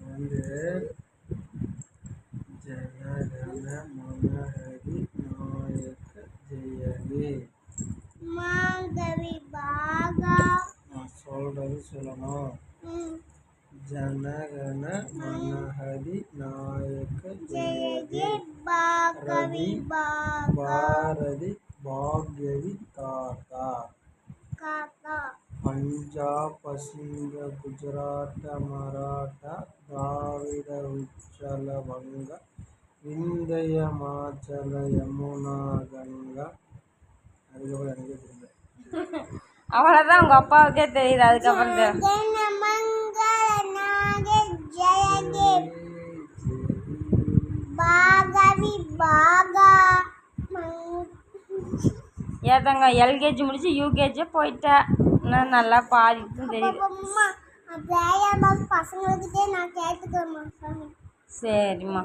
வந்து ஜனகன மனஹரி நாயக ஜெயகே. நான் சொல்றது சொல்லணும். ஜனகன மனஹரி நாயக ஜெயகே. ரவி பாரதி பாக்யவி தாத்தா. பஞ்சாப் பசிந்த குஜராத்த மராட்டா திராவிட உச்சல வங்க விந்தய மாச்சல யமுனா கங்கா. அதுக்கப்புறம் எனக்கே தெரியல. அவ்வளோதான் உங்கள் அப்பாவுக்கே தெரியுது. அதுக்கப்புறம் ஏதாங்க எல்கேஜி முடிச்சு யூகேஜி போயிட்டேன். நான் நல்லா பாதிக்கும் தெரியுது. சரிம்மா.